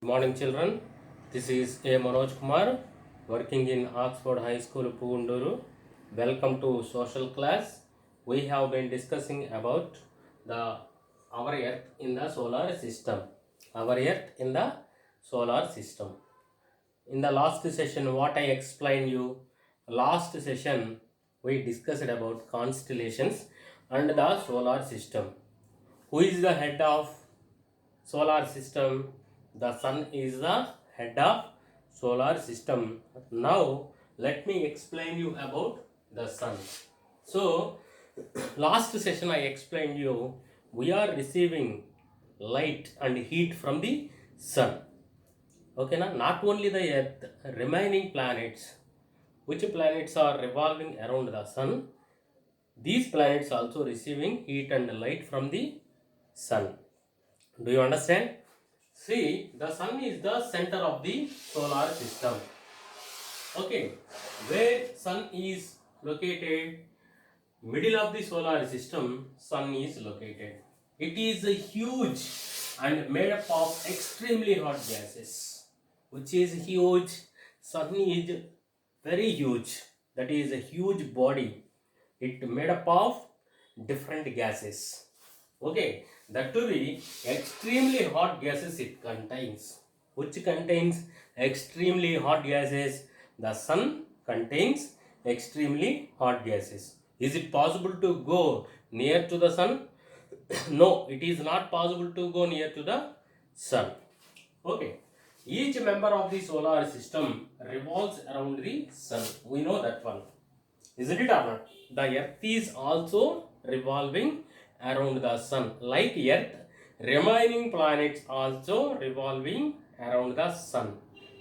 Good morning, children. This is A. Manoj Kumar, working in Oxford High School, Pugunduru. Welcome to social class. We have been discussing about the our Earth in the solar system. Our Earth in the solar system. In the last session, what I explained you, last session we discussed about constellations and the solar system. Who is the head of solar system? The sun is the head of solar system. Now let me explain you about the sun. So last session I explained you we are receiving light and heat from the sun. Okay, now not only the earth, remaining planets, which planets are revolving around the sun, these planets also receiving heat and light from the sun. Do you understand? See, the sun is the center of the solar system. Okay, where sun is located, middle of the solar system, sun is located. It is a huge and made up of extremely hot gases, which is huge. Sun is very huge. That is a huge body. It made up of different gases. Okay, that to be extremely hot gases it contains. Which contains extremely hot gases? The sun contains extremely hot gases. Is it possible to go near to the sun? No, it is not possible to go near to the sun. Okay. Each member of the solar system revolves around the sun. We know that one. Isn't it or not? The earth is also revolving around the sun. Like earth, remaining planets also revolving around the sun.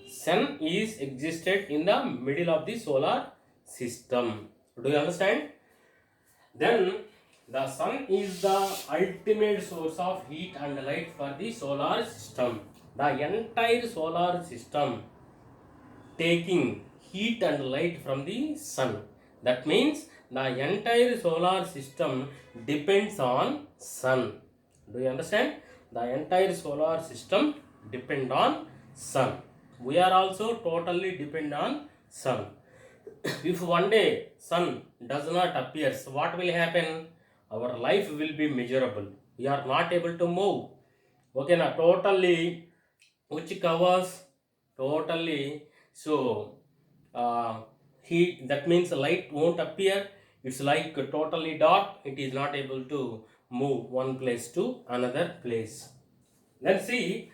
Sun is existed in the middle of the solar system. Do you understand? Then the sun is the ultimate source of heat and light for the solar system. The entire solar system taking heat and light from the sun. That means the entire solar system depends on sun. Do you understand? The entire solar system depend on sun. We are also totally depend on sun. If one day sun does not appear, so what will happen? Our life will be miserable. We are not able to move. Okay, now totally, which covers totally. So heat, that means light won't appear. It's like totally dark. It is not able to move one place to another place. Then see,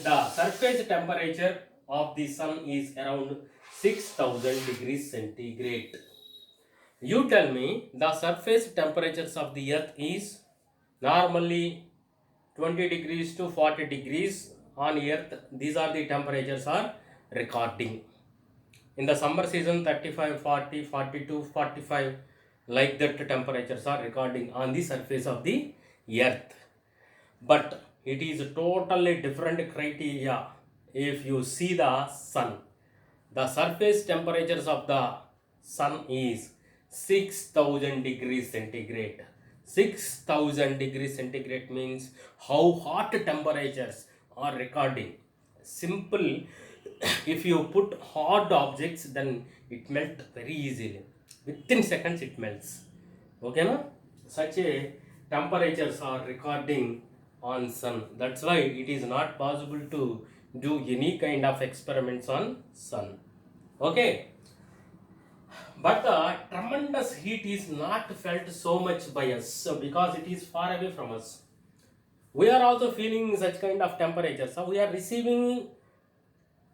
the surface temperature of the sun is around 6000 degrees centigrade. You tell me the surface temperatures of the earth is normally 20 degrees to 40 degrees on earth. These are the temperatures are recording. In the summer season 35, 40, 42, 45, like that temperatures are recording on the surface of the earth. But it is totally different criteria if you see the sun. The surface temperatures of the sun is 6000 degrees centigrade. 6000 degrees centigrade means how hot temperatures are recording. Simple, if you put hot objects, then it melts very easily. Within seconds it melts. Okay, no? Such a temperatures are recording on sun. That's why it is not possible to do any kind of experiments on sun. Okay, but the tremendous heat is not felt so much by us, so because it is far away from us. We are also feeling such kind of temperature. So we are receiving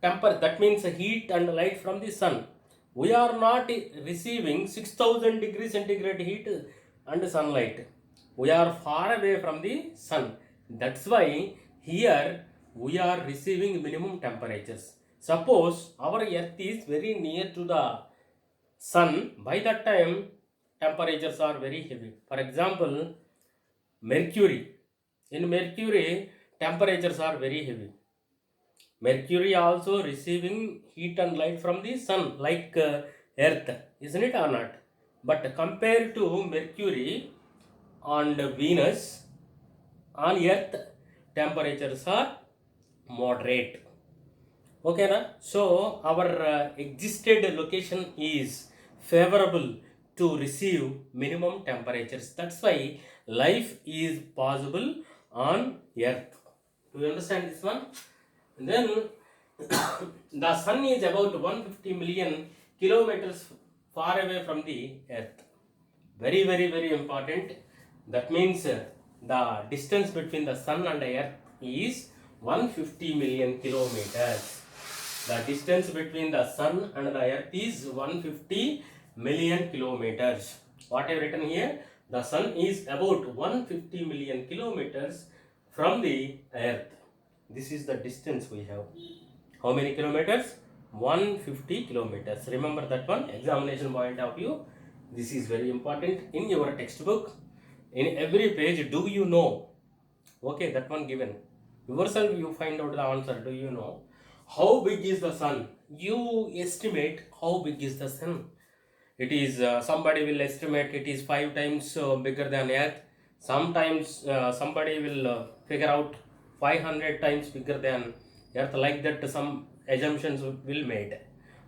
that means heat and light from the sun. We are not receiving 6000 degrees centigrade heat and sunlight. We are far away from the sun. That's why here we are receiving minimum temperatures. Suppose our earth is very near to the sun, by that time temperatures are very heavy. For example, Mercury. In Mercury, temperatures are very heavy. Mercury also receiving heat and light from the sun like Earth, isn't it or not? But compared to Mercury and Venus, on Earth temperatures are moderate. Okay na? So our existed location is favorable to receive minimum temperatures. That's why life is possible on earth. Do you understand this one? And then the sun is about 150 million kilometers far away from the earth. Very, very, very important. That means the distance between the sun and the earth is 150 million kilometers. The distance between the sun and the earth is 150 million kilometers. What I have written here, the sun is about 150 million kilometers from the earth. This is the distance we have. How many kilometers? 150 kilometers. Remember that one, examination point of view. This is very important in your textbook. In every page, do you know? Okay, that one given. Yourself you find out the answer. Do you know? How big is the sun? You estimate how big is the sun. It is, somebody will estimate it is 5 times bigger than earth. Sometimes somebody will figure out 500 times bigger than earth. Like that some assumptions will made.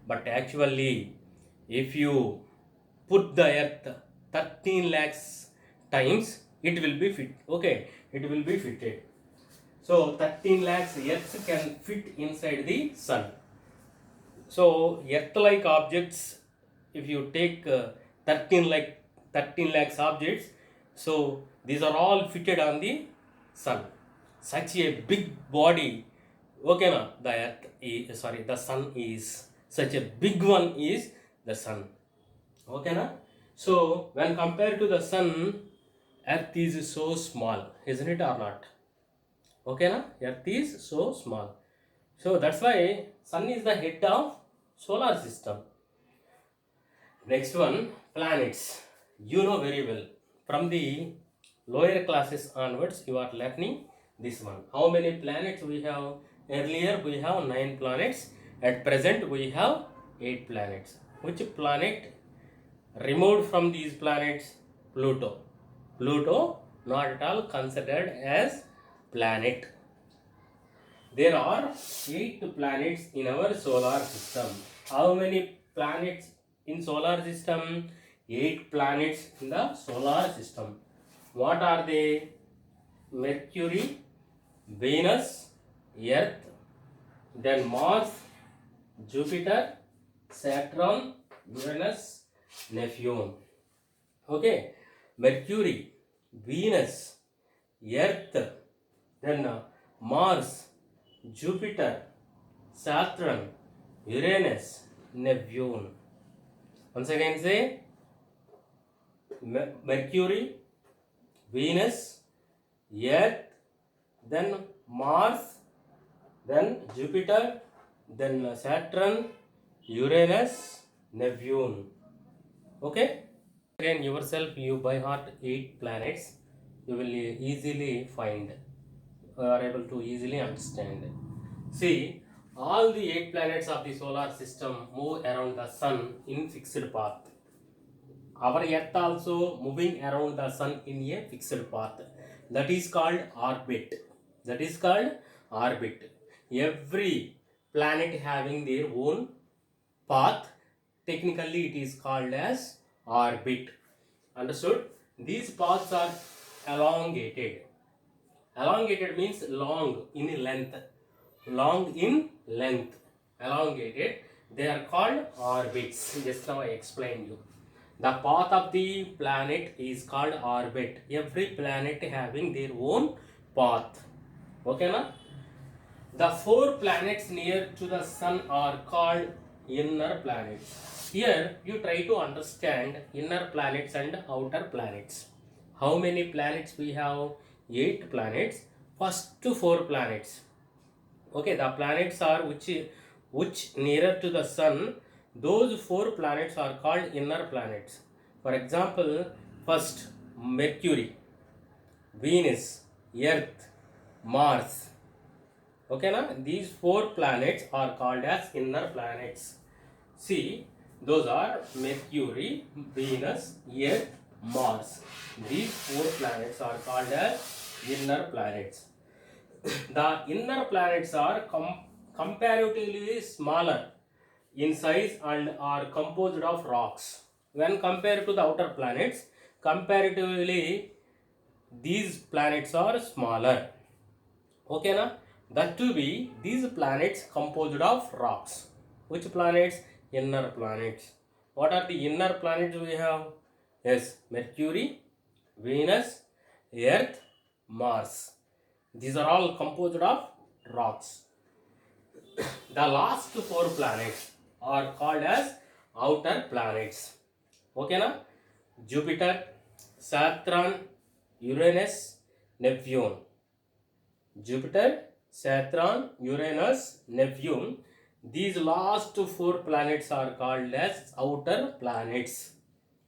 But actually, if you put the earth 13 lakhs times, it will be fit. Okay, it will be fitted. So 13 lakhs earth can fit inside the sun. So earth-like objects, if you take 13 lakhs objects, so these are all fitted on the sun. Such a big body, okay na, the earth is, sorry, the sun is, such a big one is the sun. Okay na? So when compared to the sun, earth is so small, isn't it or not? Okay na? Earth is so small. So that's why sun is the head of solar system. Next one, planets. You know very well. From the lower classes onwards, you are learning this one. How many planets we have? Earlier we have 9 planets. At present we have 8 planets. Which planet removed from these planets? Pluto. Pluto not at all considered as planet. There are 8 planets in our solar system. How many planets in solar system? 8 planets in the solar system. What are they? Mercury, Venus, Earth, then Mars, Jupiter, Saturn, Uranus, Neptune. Okay, Mercury, Venus, Earth, then Mars, Jupiter, Saturn, Uranus, Neptune. Once again say Mercury, Venus, Earth, then Mars, then Jupiter, then Saturn, Uranus, Neptune. Okay? Again yourself you by heart 8 planets. You will easily find, are able to easily understand. See, all the 8 planets of the solar system move around the sun in fixed path. Our earth also moving around the sun in a fixed path. That is called orbit. That is called orbit. Every planet having their own path. Technically it is called as orbit. Understood? These paths are elongated. Elongated means long in length. Long in length. Elongated. They are called orbits. Just now I explained you. The path of the planet is called orbit. Every planet having their own path. Okay na? The 4 planets near to the sun are called inner planets. Here you try to understand inner planets and outer planets. How many planets we have? 8 planets. First 4 planets. Okay, the planets are which nearer to the sun. Those 4 planets are called inner planets. For example, first Mercury, Venus, Earth, Mars. Okay na? These 4 planets are called as inner planets. See, those are Mercury, Venus, Earth, Mars. These 4 planets are called as inner planets. The inner planets are comparatively smaller in size and are composed of rocks. When compared to the outer planets, comparatively these planets are smaller. Okay na? That to be these planets composed of rocks. Which planets? Inner planets. What are the inner planets we have? Yes, Mercury, Venus, Earth, Mars. These are all composed of rocks. The last four planets are called as outer planets. Okay na? Jupiter, Saturn, Uranus, Neptune. Jupiter, Saturn, Uranus, Neptune. These last four planets are called as outer planets.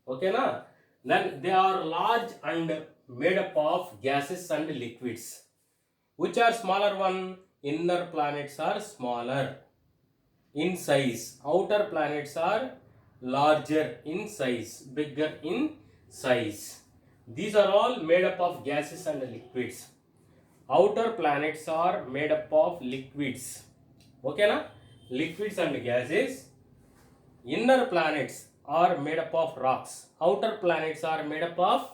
Okay na? Then they are large and made up of gases and liquids. Which are smaller one? Inner planets are smaller in size. Outer planets are larger in size, bigger in size. These are all made up of gases and liquids. Outer planets are made up of liquids. Okay na? Liquids and gases. Inner planets are made up of rocks. Outer planets are made up of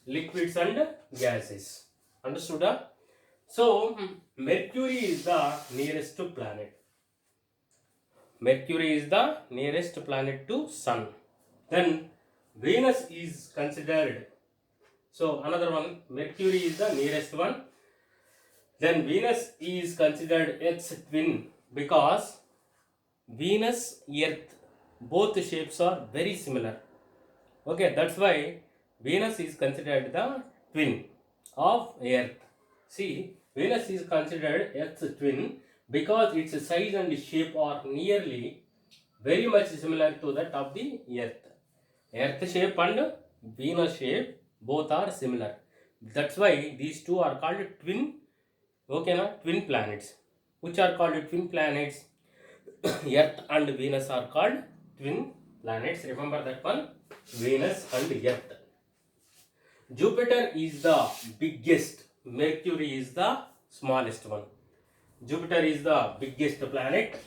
liquids and gases. Understood? So Mercury is the nearest planet. Mercury is the nearest planet to Sun. Then Venus is considered. So another one, Mercury is the nearest one. Then Venus is considered its twin because Venus, Earth, both shapes are very similar. Okay, that's why Venus is considered the twin of Earth. See, Venus is considered Earth's twin because its size and shape are nearly very much similar to that of the Earth. Earth shape and Venus shape both are similar. That's why these two are called twin. Okay na? Twin planets. Which are called twin planets? Earth and Venus are called twin planets. Remember that one? Venus and Earth. Jupiter is the biggest. Mercury is the smallest one. Jupiter is the biggest planet.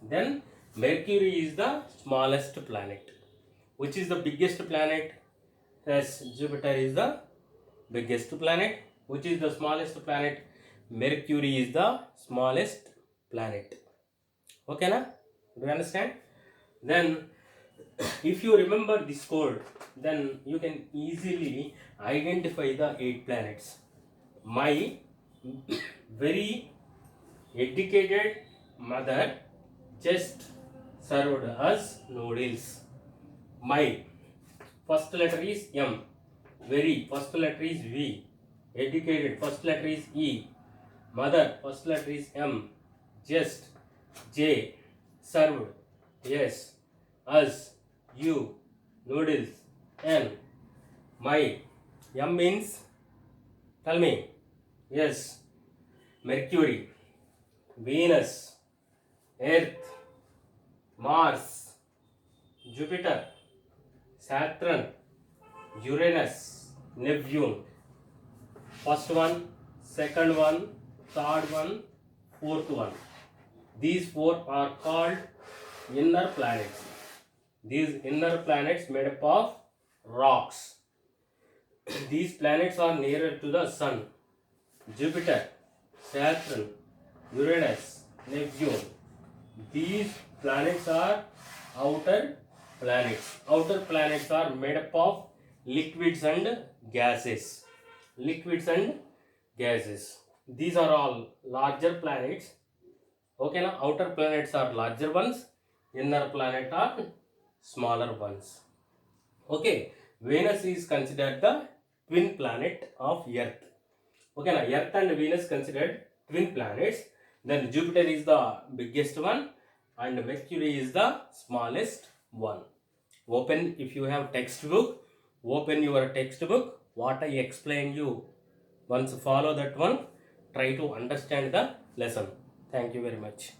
Then Mercury is the smallest planet. Which is the biggest planet? Yes, Jupiter is the biggest planet. Which is the smallest planet? Mercury is the smallest planet. Okay na? Do you understand? Then if you remember this code, then you can easily identify the 8 planets. My very educated mother just served us noodles. My first letter is M. Very first letter is V. Educated first letter is E. Mother first letter is M. Just J. Served S. Us. U. Noodles. N. My. M means, tell me. Yes. Mercury, Venus, Earth, Mars, Jupiter, Saturn, Uranus, Neptune. First one, second one, third one, fourth one. These 4 are called inner planets. These inner planets made up of rocks. These planets are nearer to the Sun. Jupiter, Saturn, Uranus, Neptune. These planets are outer planets. Outer planets are made up of liquids and gases. Liquids and gases. These are all larger planets. Okay na? Outer planets are larger ones. Inner planet are smaller ones. Okay. Venus is considered the twin planet of Earth. Okay na? Earth and Venus considered twin planets. Then Jupiter is the biggest one and Mercury is the smallest one. Open, if you have textbook, open your textbook. What I explain you, once follow that one, try to understand the lesson. Thank you very much.